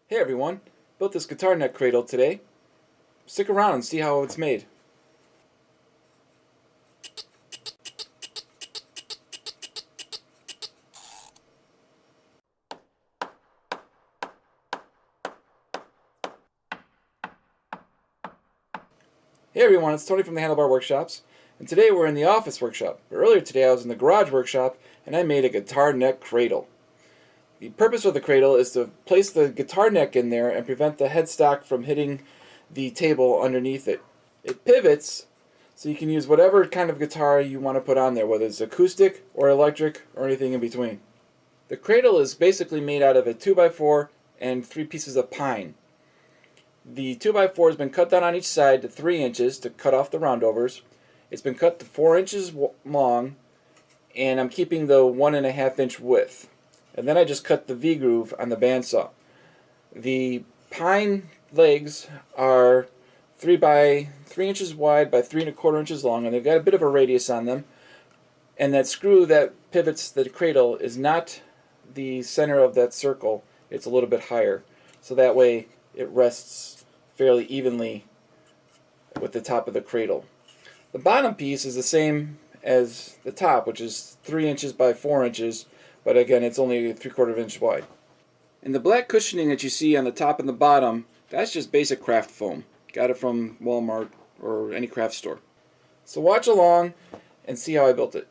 Hey everyone, built this guitar neck cradle today. Stick around and see how it's made. Hey everyone, it's Tony from the Handlebar Workshops, and today we're in the office workshop. Earlier today I was in the garage workshop and I made a guitar neck cradle. The purpose of the cradle is to place the guitar neck in there and prevent the headstock from hitting the table underneath it. It pivots so you can use whatever kind of guitar you want to put on there, whether it's acoustic or electric or anything in between. The cradle is basically made out of a 2x4 and 3 pieces of pine. The 2x4 has been cut down on each side to 3 inches to cut off the roundovers. It's been cut to 4 inches long, and I'm keeping the 1.5 inch width. And then I just cut the V-groove on the bandsaw. The pine legs are 3 inches wide by 3.25 inches long, and they've got a bit of a radius on them. And that screw that pivots the cradle is not the center of that circle, it's a little bit higher. So that way it rests fairly evenly with the top of the cradle. The bottom piece is the same as the top, which is 3 inches by 4 inches, but again it's only 3/4 inch wide. And the black cushioning that you see on the top and the bottom, that's just basic craft foam. Got it from Walmart or any craft store. So watch along and see how I built it.